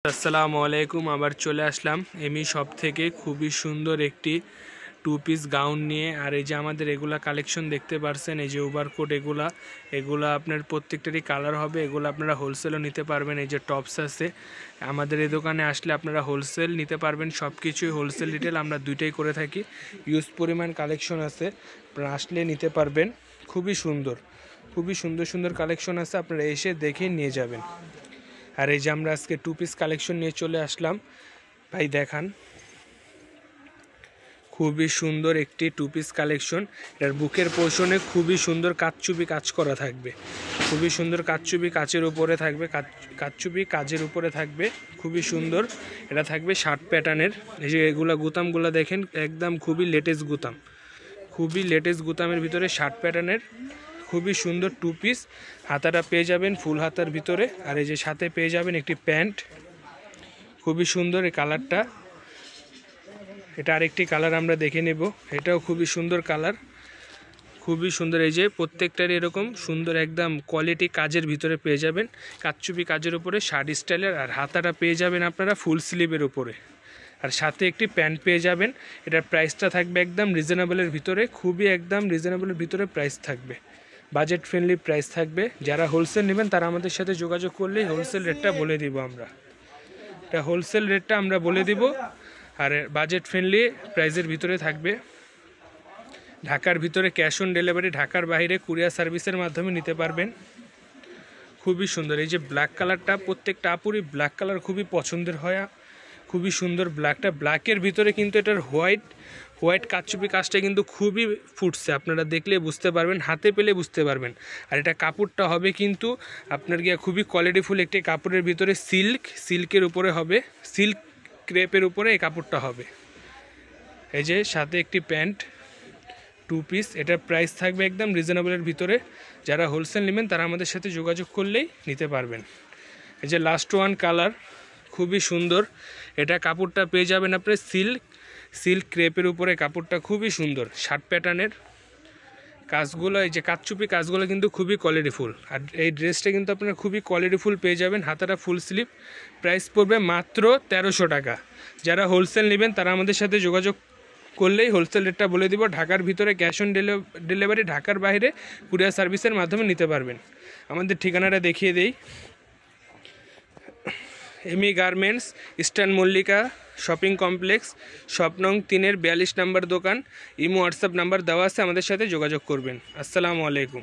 আসসালামু আলাইকুম। আবার চলে আসলাম এমি শপ থেকে খুবই সুন্দর একটি টু পিস গাউন নিয়ে। আর এই যে আমাদের এগুলা কালেকশন দেখতে পারছেন, এই যে ওভারকোট এগুলা আপনার প্রত্যেকটারই কালার হবে। এগুলো আপনারা হোলসেলও নিতে পারবেন। এই যে টপস আছে, আমাদের এই দোকানে আসলে আপনারা হোলসেল নিতে পারবেন। সব কিছুই হোলসেল রিটেল আমরা দুইটাই করে থাকি। ইউজ পরিমাণ কালেকশন আছে, আপনারা আসলে নিতে পারবেন। খুবই সুন্দর কালেকশন আছে, আপনারা এসে দেখে নিয়ে যাবেন। আর এই যে আমরা আজকে টু পিস কালেকশন নিয়ে চলে আসলাম। ভাই দেখান, খুবই সুন্দর একটি টু পিস কালেকশন। এটার বুকের পোর্শনে খুবই সুন্দর কাচচুপি কাজ করা থাকবে, খুবই সুন্দর কাচচুপি কাচের উপরে থাকবে, কাচচুপি কাজের উপরে থাকবে, খুবই সুন্দর। এটা থাকবে শার্ট প্যাটার্নের। এই যে এগুলা গুতামগুলো দেখেন, একদম খুবই লেটেস্ট গুতামের ভিতরে শার্ট প্যাটার্নের খুবই সুন্দর টু পিস। হাতাটা পেয়ে যাবেন ফুল হাতার ভিতরে। আর এই যে সাথে পেয়ে যাবেন একটি প্যান্ট, খুবই সুন্দর এই কালারটা। এটা আরেকটি কালার আমরা দেখে নেব, এটাও খুবই সুন্দর কালার, খুবই সুন্দর। এই যে প্রত্যেকটার এরকম সুন্দর একদম কোয়ালিটি কাজের ভিতরে পেয়ে যাবেন, কাচচুপি কাজের উপরে শার্ট স্টাইলের। আর হাতাটা পেয়ে যাবেন আপনারা ফুল স্লিভের উপরে, আর সাথে একটি প্যান্ট পেয়ে যাবেন। এটার প্রাইসটা থাকবে একদম রিজনেবলের ভিতরে, খুবই একদম রিজনেবলের ভিতরে প্রাইস থাকবে, বাজেট ফ্রেন্ডলি প্রাইস থাকবে। যারা হোলসেল নেবেন তারা আমাদের সাথে যোগাযোগ করলেই হোলসেল রেটটা বলে দিব আমরা। এটা হোলসেল রেটটা আমরা বলে দিব, আর বাজেট ফ্রেন্ডলি প্রাইসের ভিতরে থাকবে। ঢাকার ভিতরে ক্যাশ অন ডেলিভারি, ঢাকার বাইরে কুরিয়ার সার্ভিসের মাধ্যমে নিতে পারবেন। খুবই সুন্দর। এই যে ব্ল্যাক কালারটা প্রত্যেকটা আপুরই ব্ল্যাক কালার খুবই পছন্দের হয়, খুবই সুন্দর ব্ল্যাকটা। ব্ল্যাকের ভিতরে কিন্তু এটার হোয়াইট কাচচুপি কাজটা কিন্তু খুবই ফুটছে, আপনারা দেখলে বুঝতে পারবেন, হাতে পেলে বুঝতে পারবেন। আর এটা কাপড়টা হবে কিন্তু আপনার গিয়ে খুবই কোয়ালিটিফুল একটি কাপড়ের ভিতরে সিল্কের উপরে হবে, সিল্ক ক্রেপের উপরে এই কাপড়টা হবে। এই যে সাথে একটি প্যান্ট টু পিস, এটার প্রাইস থাকবে একদম রিজনেবলের ভিতরে। যারা হোলসেল নেবেন তারা আমাদের সাথে যোগাযোগ করলেই নিতে পারবেন। এই যে লাস্ট ওয়ান কালার, খুবই সুন্দর। এটা কাপড়টা পেয়ে যাবেন আপনি সিল্ক ক্রেপের উপরে, কাপড়টা খুবই সুন্দর। শার্ট প্যাটার্নের কাজগুলো, এই যে কাচচুপি কাজগুলো কিন্তু খুবই কোয়ালিটিফুল। আর এই ড্রেসটা কিন্তু আপনারা খুবই কোয়ালিটিফুল পেয়ে যাবেন। হাতাটা ফুল স্লিভ, প্রাইস পড়বে মাত্র 1300 টাকা। যারা হোলসেল নেবেন তারা আমাদের সাথে যোগাযোগ করলেই হোলসেল রেটটা বলে দিব। ঢাকার ভিতরে ক্যাশ অন ডেলিভারি, ঢাকার বাইরে কুরিয়ার সার্ভিসের মাধ্যমে নিতে পারবেন। আমাদের ঠিকানাটা দেখিয়ে দেই, Emi garments, eastern Mallika shopping complex, shop নং 3-42 নম্বর দোকান। ইমো হোয়াটসঅ্যাপ নাম্বার দেওয়া আছে, আমাদের সাথে যোগাযোগ করবেন। আসসালামু আলাইকুম।